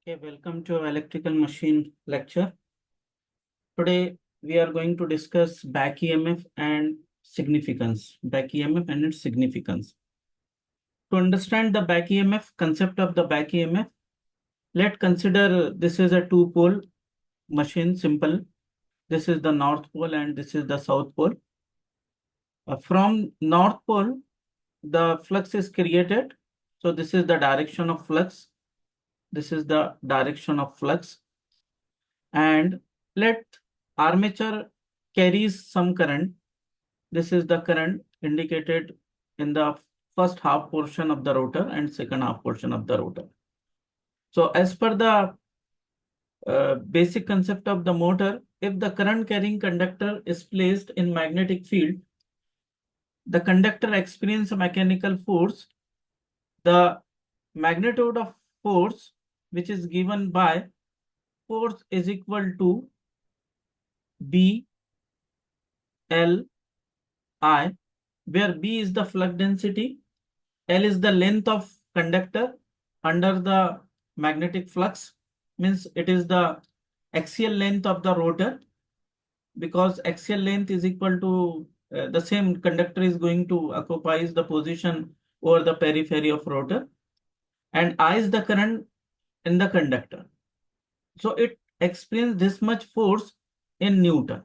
Okay, welcome to our electrical machine lecture. Today we are going to discuss back EMF and significance. Back EMF and its significance. To understand the back EMF, concept of the back EMF, let's consider this is a two-pole machine, simple. This is the North Pole and this is the South Pole. From North Pole, the flux is created. So this is the direction of flux. This is the direction of flux. And let armature carries some current. This is the current indicated in the first half portion of the rotor and second half portion of the rotor. So as per the basic concept of the motor, if the current carrying conductor is placed in magnetic field, the conductor experiences a mechanical force. The magnitude of force, which is given by force, is equal to B L I, where B is the flux density, L is the length of conductor under the magnetic flux, means it is the axial length of the rotor, because axial length is equal to the same conductor is going to occupy the position over the periphery of rotor, and I is the current in the conductor. So it experiences this much force in Newton.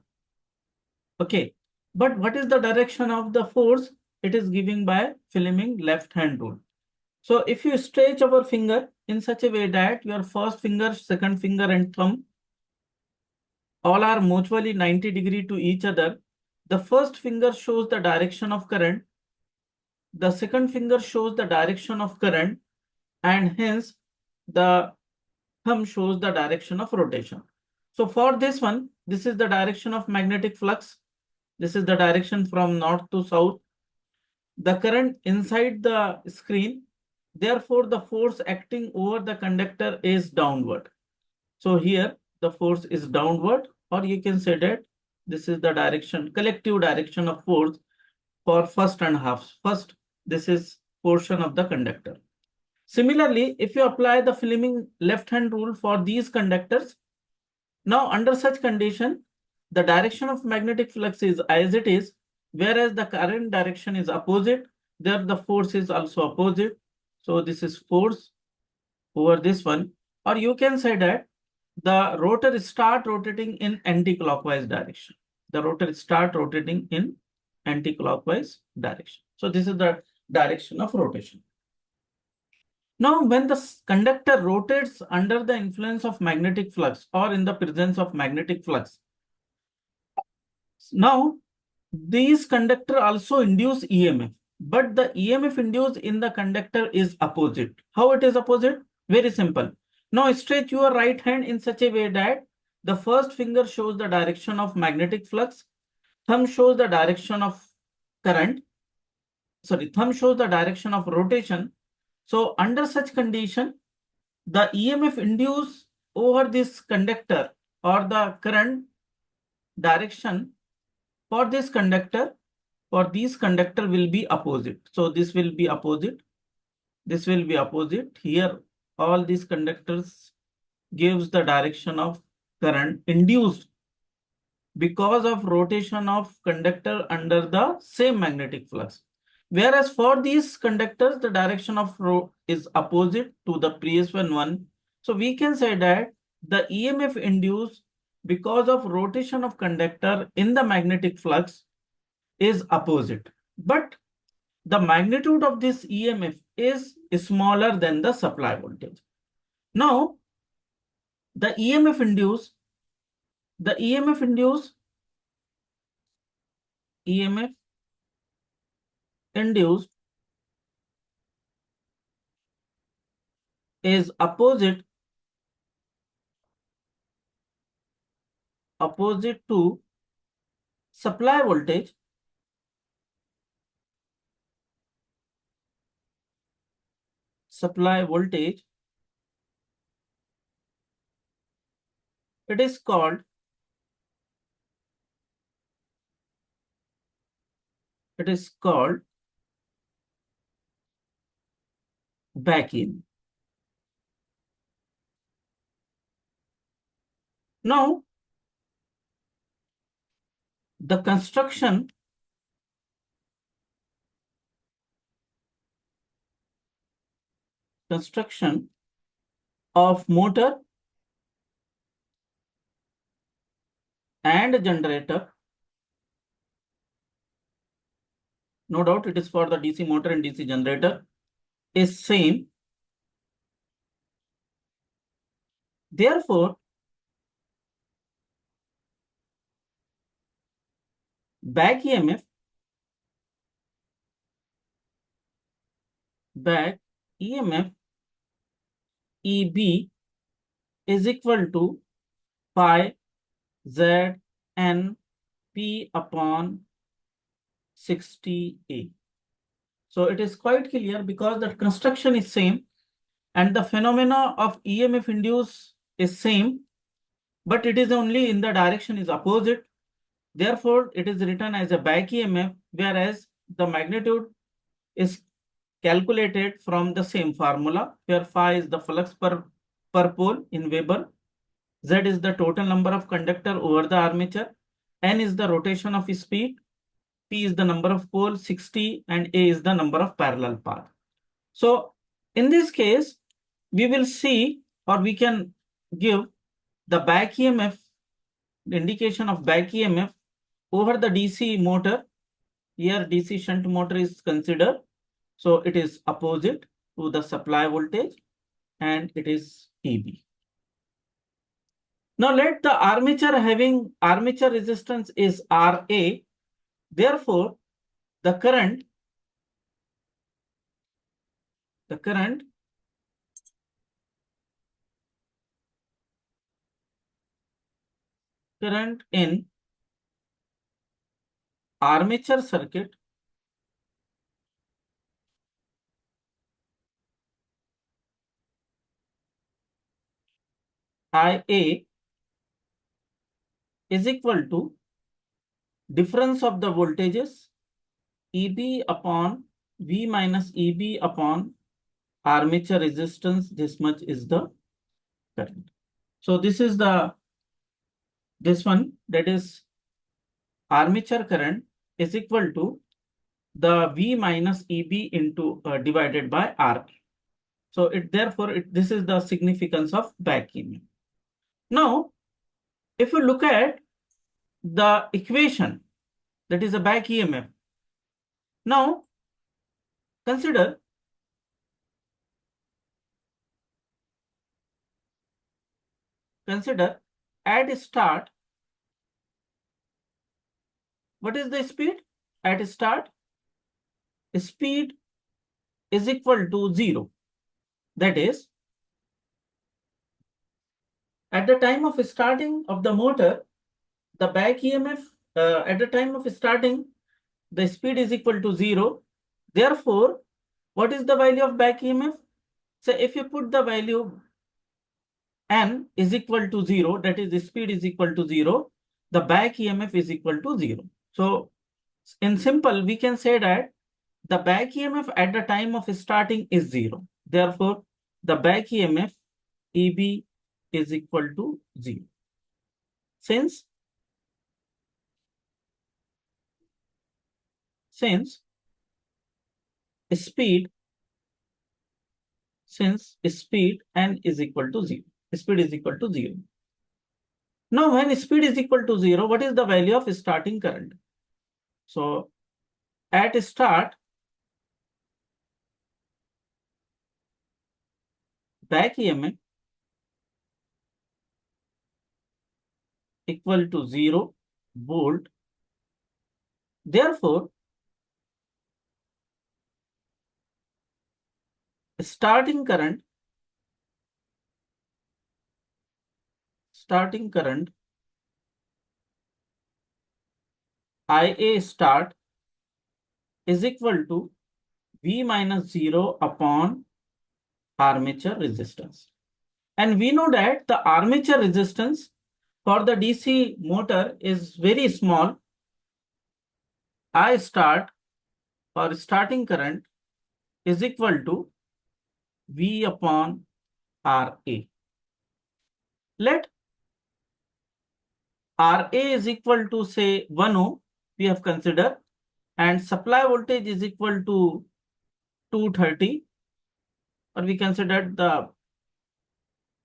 Okay, but what is the direction of the force? It is given by Fleming left hand rule. So if you stretch our finger in such a way that your first finger, second finger and thumb all are mutually 90° to each other, the first finger shows the direction of current, the second finger shows the direction of current, and hence the thumb shows the direction of rotation. So for this one, this is the direction of magnetic flux. This is the direction from north to south. The current inside the screen, therefore the force acting over the conductor is downward. So here the force is downward, or you can say that this is the direction, collective direction of force for first and half. First, this is portion of the conductor. Similarly, if you apply the Fleming left hand rule for these conductors, now under such condition, the direction of magnetic flux is as it is, whereas the current direction is opposite. There the force is also opposite. So this is force over this one, or you can say that the rotor start rotating in anti-clockwise direction. The rotor start rotating in anti-clockwise direction. So this is the direction of rotation. Now, when the conductor rotates under the influence of magnetic flux or in the presence of magnetic flux, now these conductor also induce EMF, but the EMF induced in the conductor is opposite. How it is opposite? Very simple. Now stretch your right hand in such a way that the first finger shows the direction of magnetic flux, thumb shows the direction of current, thumb shows the direction of rotation. So under such condition, the EMF induced over this conductor or the current direction for this conductor, for these conductor will be opposite. So this will be opposite. This will be opposite. Here, all these conductors gives the direction of current induced because of rotation of conductor under the same magnetic flux. Whereas for these conductors, the direction of is opposite to the previous one. So we can say that the EMF induced because of rotation of conductor in the magnetic flux is opposite. But the magnitude of this EMF is smaller than the supply voltage. Now, the EMF induced, EMF induced is opposite to supply voltage. Supply voltage, it is called back EMF. Now, the construction of motor and generator, no doubt it is for the DC motor and DC generator, is same. Therefore, back EMF EB is equal to pi Z N P upon 60A. So it is quite clear because the construction is same and the phenomena of EMF induced is same, but it is only in the direction is opposite. Therefore, it is written as a back EMF, whereas the magnitude is calculated from the same formula, where phi is the flux per pole in Weber, Z is the total number of conductor over the armature, N is the rotation of speed, P is the number of poles, 60, and A is the number of parallel path. So in this case, we will see, or we can give the back EMF, the indication of back EMF over the DC motor. Here DC shunt motor is considered. So it is opposite to the supply voltage and it is EB. Now let the armature resistance is RA. Therefore, the current in armature circuit IA is equal to difference of the voltages EB upon V minus EB upon armature resistance. This much is the current. So this is this one, that is armature current is equal to the V minus EB into divided by R. So this is the significance of back EMF. Now, if you look at the equation, that is a back EMF. Now, consider at start, what is the speed? At start, speed is equal to 0. That is, at the time of starting of the motor, the back EMF, at the time of starting, the speed is equal to 0. Therefore, what is the value of back EMF? So if you put the value N is equal to 0, that is the speed is equal to 0, the back EMF is equal to 0. So in simple, we can say that the back EMF at the time of starting is 0. Therefore, the back EMF EB is equal to 0. Since speed N is equal to 0. Speed is equal to 0. Now, when speed is equal to 0, what is the value of starting current? So, at start, back EMF equal to 0 volt. Therefore, starting current IA start is equal to V minus 0 upon armature resistance. And we know that the armature resistance for the DC motor is very small. I start, or starting current, is equal to V upon RA. Let RA is equal to say 1 ohm, we have considered, and supply voltage is equal to 230, or we considered the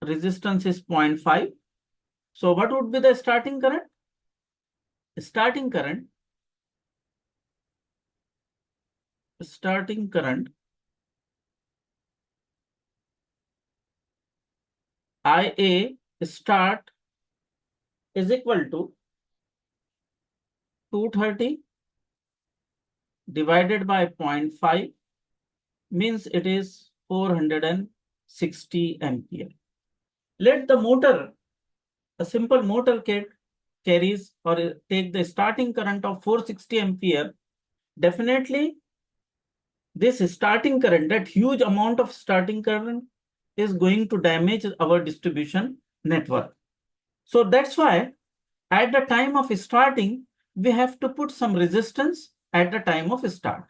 resistance is 0.5. So what would be the starting current? Starting current IA start is equal to 230 divided by 0.5, means it is 460 ampere. Let the motor, a simple motor kit carries or take the starting current of 460 ampere. Definitely this starting current, that huge amount of starting current, is going to damage our distribution network. So that's why at the time of starting, we have to put some resistance at the time of start.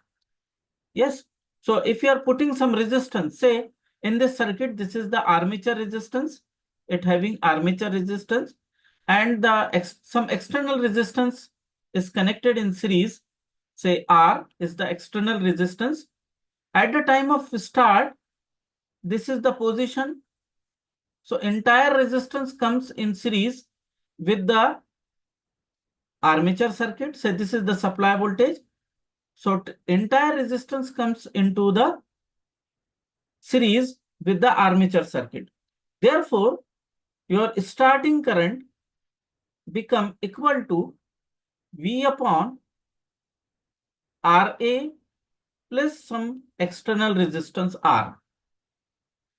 Yes. So if you are putting some resistance, say in this circuit, this is the armature resistance, it having armature resistance, and the some external resistance is connected in series, say R is the external resistance. At the time of start, this is the position. So entire resistance comes in series with the armature circuit. Say this is the supply voltage. So entire resistance comes into the series with the armature circuit. Therefore, your starting current become equal to V upon RA plus some external resistance R.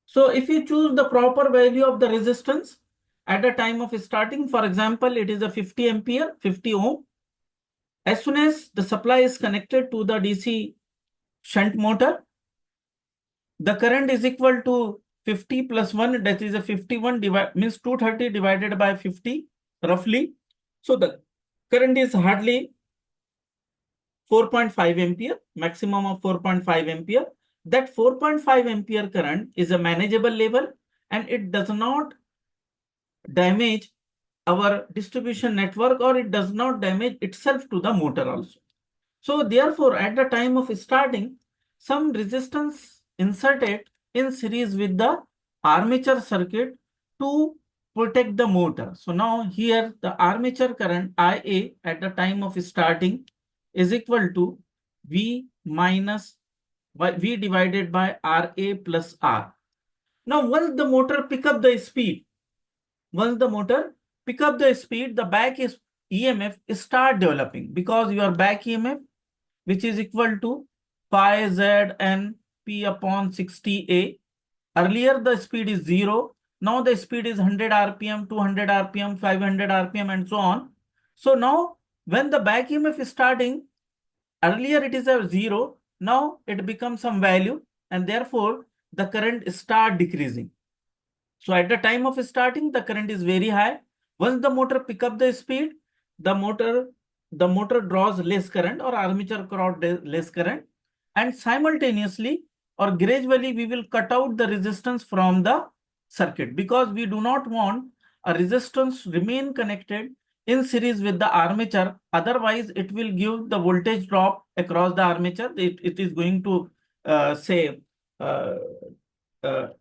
So if you choose the proper value of the resistance at the time of starting, for example, it is a 50 ampere, 50 ohm. As soon as the supply is connected to the DC shunt motor, the current is equal to 50 plus 1, that is a 51, means 230 divided by 50 roughly. So the current is hardly 4.5 ampere, maximum of 4.5 ampere. That 4.5 ampere current is a manageable level and it does not damage our distribution network, or it does not damage itself to the motor also. So therefore, at the time of starting, some resistance inserted in series with the armature circuit to protect the motor. So now here the armature current IA at the time of starting is equal to V minus V divided by RA plus R. Now once the motor pick up the speed, the back is EMF start developing, because your back EMF, which is equal to pi z n p upon 60A. Earlier the speed is 0. Now the speed is 100 RPM, 200 RPM, 500 RPM, and so on. So now when the back EMF is starting, earlier it is a 0. Now it becomes some value, and therefore the current start decreasing. So at the time of starting, the current is very high. Once the motor pick up the speed, the motor draws less current, or armature draws less current, and simultaneously or gradually we will cut out the resistance from the circuit, because we do not want a resistance remain connected in series with the armature. Otherwise, it will give the voltage drop across the armature. It is going to say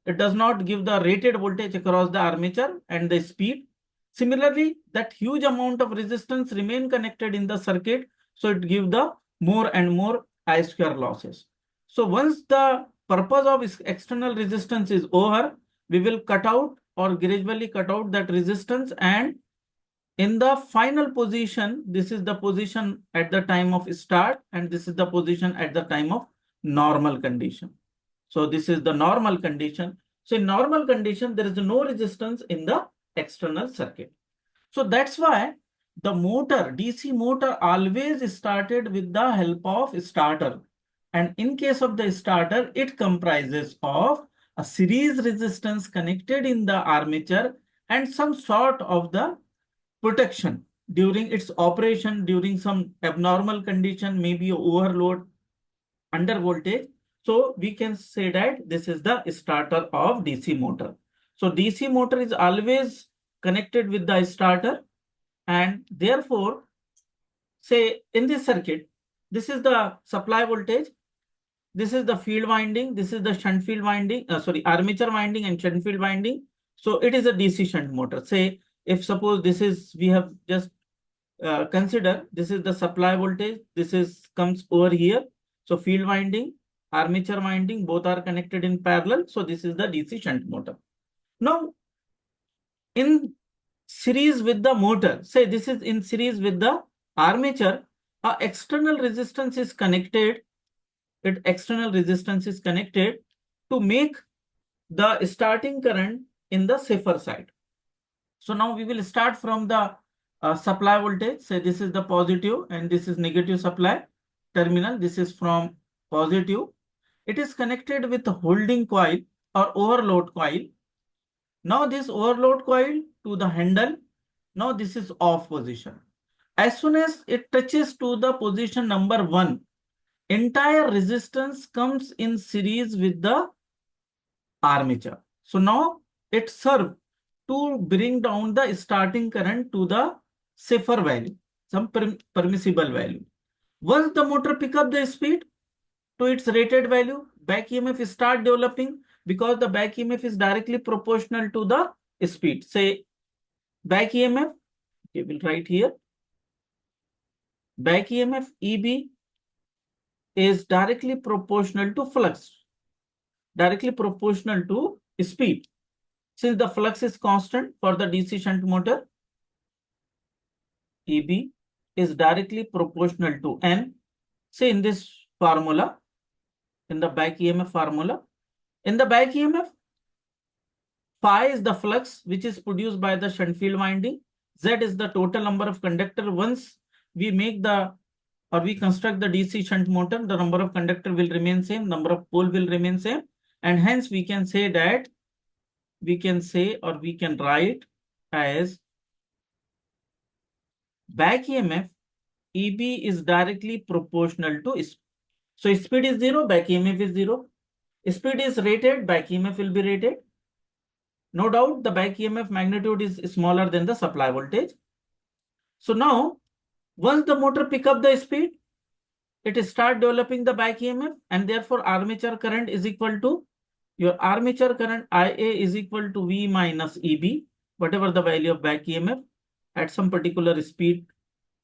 it does not give the rated voltage across the armature and the speed. Similarly, that huge amount of resistance remain connected in the circuit, so it gives the more and more I square losses. So once the purpose of external resistance is over, we will cut out or gradually cut out that resistance, and in the final position, this is the position at the time of start, and this is the position at the time of normal condition. So this is the normal condition. So in normal condition, there is no resistance in the external circuit. So that's why the motor, DC motor, always started with the help of starter. And in case of the starter, it comprises of a series resistance connected in the armature and some sort of the protection during its operation, during some abnormal condition, maybe overload, under voltage. So we can say that this is the starter of DC motor. So DC motor is always connected with the starter, And therefore, say in this circuit, this is the supply voltage, this is the field winding, this is the shunt field winding, armature winding and shunt field winding. So it is a DC shunt motor. Say if suppose this is, we have just consider this is the supply voltage, this is comes over here. So field winding, armature winding, both are connected in parallel. So this is the DC shunt motor. Now, in series with the motor, say this is in series with the armature, a external resistance is connected. External resistance is connected to make the starting current in the safer side. So now we will start from the supply voltage. Say this is the positive and this is negative supply terminal. This is from positive. It is connected with a holding coil or overload coil. Now this overload coil to the handle. Now this is off position. As soon as it touches to the position number 1, entire resistance comes in series with the armature. So now it serves to bring down the starting current to the safer value, some permissible value. Once the motor pick up the speed to its rated value, back EMF start developing because the back EMF is directly proportional to the speed. Say back EMF, we will write here, back EMF EB is directly proportional to flux, directly proportional to speed. Since the flux is constant for the DC shunt motor, EB is directly proportional to N. Say in this formula, in the back EMF formula, in the back EMF, phi is the flux which is produced by the shunt field winding. Z is the total number of conductor. Once we make the or we construct the DC shunt motor, the number of conductor will remain same, number of pole will remain same, and hence we can say that we can write as back EMF EB is directly proportional to speed. So speed is 0, back EMF is 0. Speed is rated, back EMF will be rated. No doubt the back EMF magnitude is smaller than the supply voltage. So now, once the motor pick up the speed, it start developing the back EMF, and therefore armature current is equal to your armature current IA is equal to V minus EB, whatever the value of back EMF at some particular speed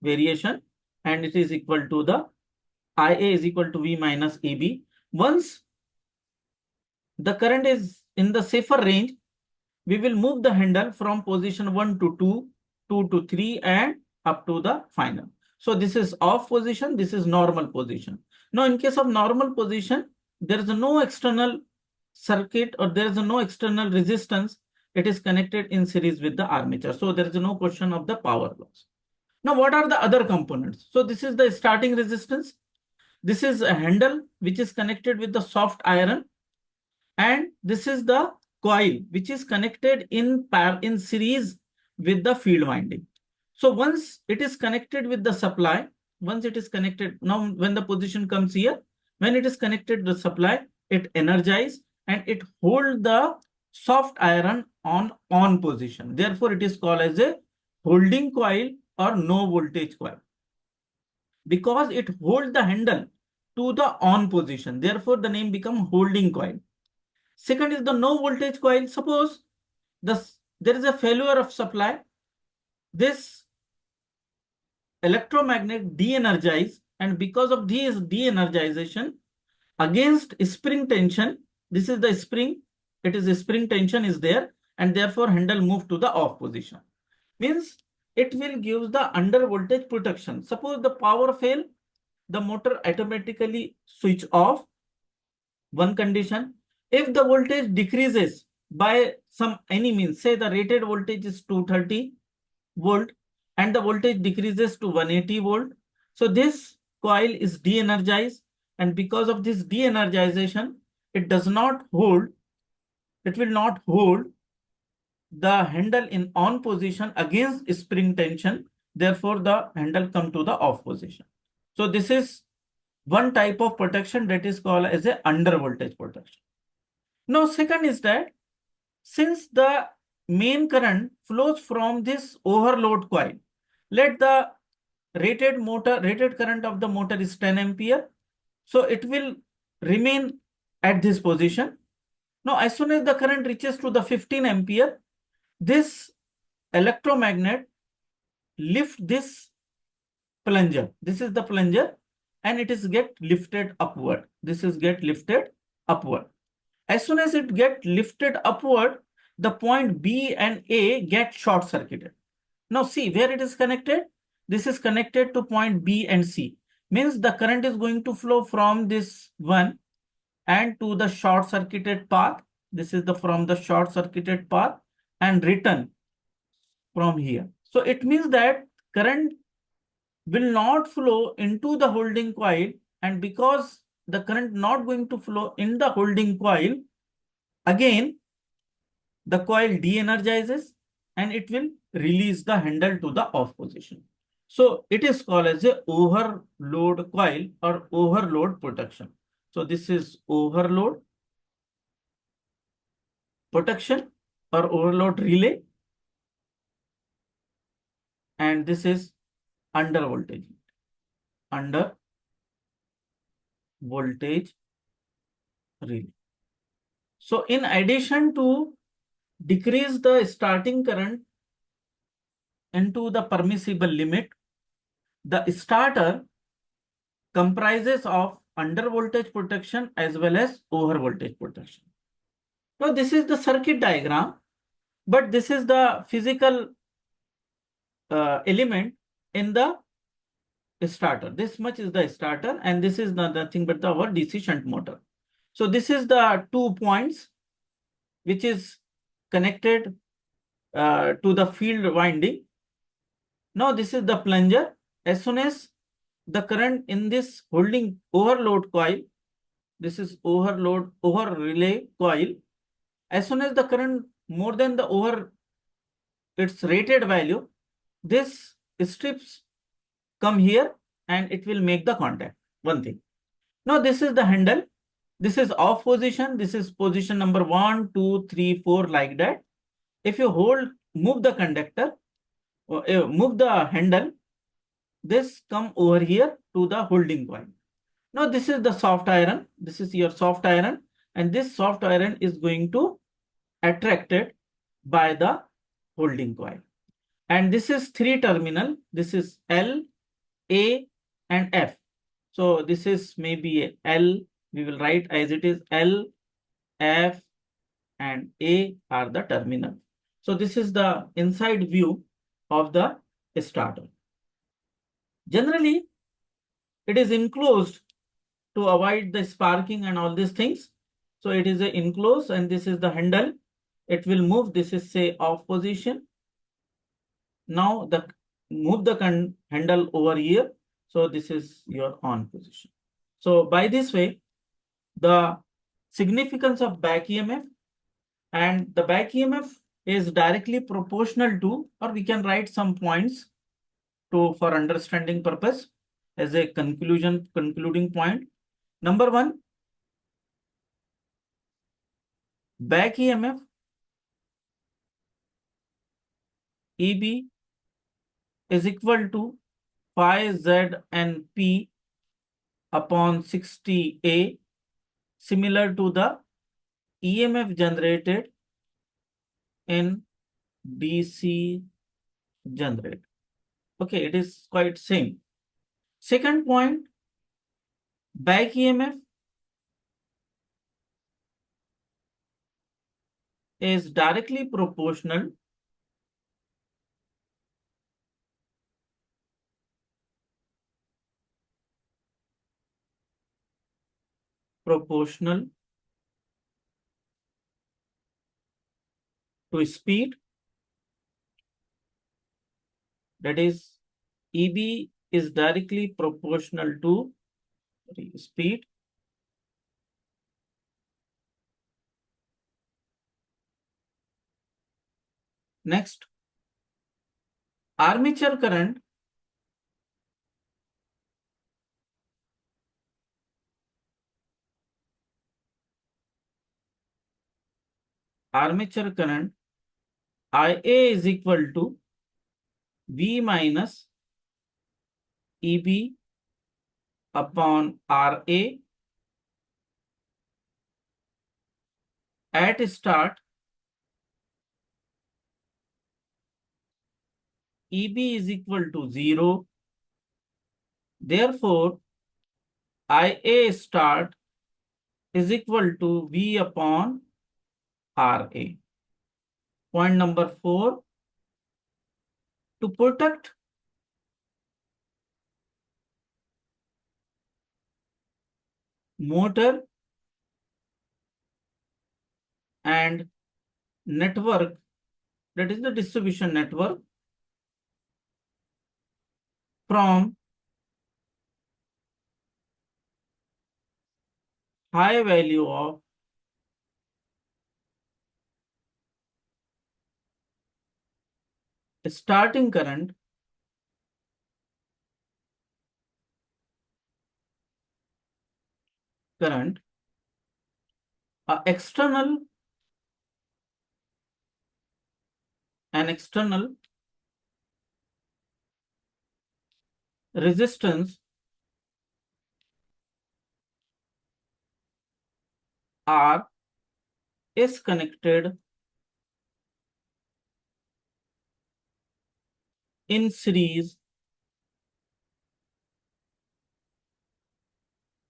variation, and it is equal to the IA is equal to V minus EB. Once the current is in the safer range, we will move the handle from position 1 to 2, 2 to 3, and up to the final. So this is off position, this is normal position. Now in case of normal position, there is no external circuit or there is no external resistance. It is connected in series with the armature. So there is no question of the power loss. Now what are the other components? So this is the starting resistance. This is a handle which is connected with the soft iron, and this is the coil which is connected in series with the field winding. So once it is connected with the supply, once it is connected, now when the position comes here, when it is connected to the supply, it energizes and it holds the soft iron on position. Therefore, it is called as a holding coil or no voltage coil, because it holds the handle to the on position. Therefore, the name becomes holding coil. Second is the no voltage coil. Suppose there is a failure of supply. This electromagnet de-energize, and because of this de-energization, against spring tension, this is the spring, it is a spring tension is there, and therefore handle move to the off position. Means it will give the under voltage protection. Suppose the power fail, the motor automatically switch off. One condition. If the voltage decreases by any means, say the rated voltage is 230 volt and the voltage decreases to 180 volt. So this coil is de-energized, and because of this de-energization, it does not hold, it will not hold the handle in on position against spring tension. Therefore, the handle come to the off position. So this is one type of protection that is called as a under voltage protection. Now, second is that since the main current flows from this overload coil, Let the rated current of the motor is 10 ampere. So it will remain at this position. Now, as soon as the current reaches to the 15 ampere, this electromagnet lift this plunger. This is the plunger, and it is get lifted upward. This is get lifted upward. As soon as it get lifted upward, the point B and A get short circuited. Now see where it is connected. This is connected to point B and C. Means the current is going to flow from this one and to the short circuited path. This is the from the short circuited path and return from here. So it means that current will not flow into the holding coil, and because the current not going to flow in the holding coil, again the coil de-energizes and it will release the handle to the off position. So it is called as a overload coil or overload protection. So this is overload protection or overload relay, and this is under voltage relay. So in addition to decrease the starting current into the permissible limit, the starter comprises of under voltage protection as well as over voltage protection. Now this is the circuit diagram, but this is the physical element in the starter. This much is the starter, and this is nothing but our DC shunt motor. So this is the 2 points which is connected to the field winding. Now this is the plunger. As soon as the current in this holding overload coil, this is over relay coil. As soon as the current more than the over its rated value, this strips come here and it will make the contact. One thing. Now this is the handle. This is off position. This is position number 1, 2, 3, 4 like that. If you move the conductor, move the handle, this come over here to the holding coil. Now this is the soft iron. This is your soft iron, and this soft iron is going to attracted by the holding coil. And this is 3 terminal. This is L, A, and F. So this is maybe L. We will write as it is L, F, and A are the terminal. So this is the inside view of the starter. Generally, it is enclosed to avoid the sparking and all these things. So it is enclosed, and this is the handle. It will move. This is say off position. Now move the handle over here. So this is your on position. So by this way, the significance of back EMF, and the back EMF is directly proportional to, or we can write some points for understanding purpose as a concluding point. Number 1, back EMF EB is equal to phi Z and P upon 60A, similar to the EMF generated in DC generator. Okay, it is quite same. Second point, back EMF is directly proportional to speed, that is EB is directly proportional to speed. Next, armature current IA is equal to V minus EB upon RA at start. EB is equal to 0. Therefore, IA start is equal to V upon RA. Point number 4, to protect motor and network, that is the distribution network, from high value of starting current external and external resistance are is connected in series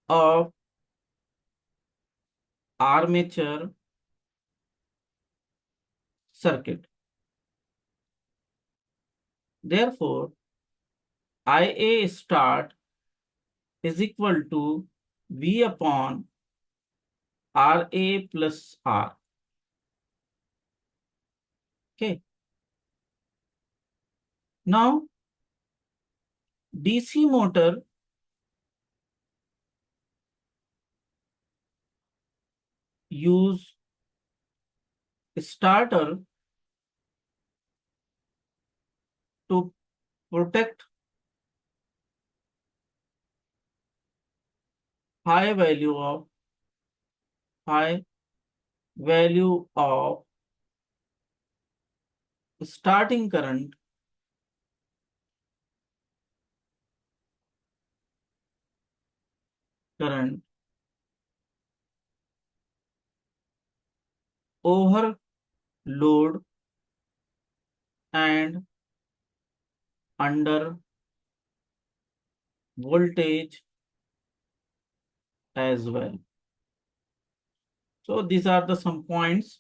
of armature circuit. Therefore, IA start is equal to V upon RA plus R. Okay. Now, DC motor use starter to protect high value of high value of starting current over load and under voltage as well. So these are the some points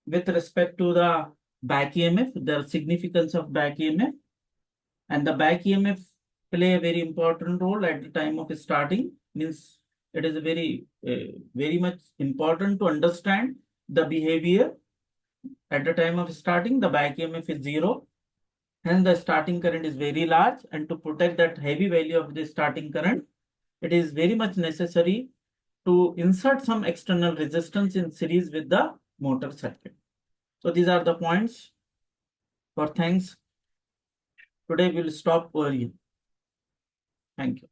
with respect to the back EMF, the significance of back EMF, and the back EMF play a very important role at the time of starting. Means it is very much important to understand the behavior at the time of starting. The back EMF is 0, and the starting current is very large, and to protect that heavy value of the starting current, it is very much necessary to insert some external resistance in series with the motor circuit. So these are the points. For thanks. Today we'll stop early. Thank you.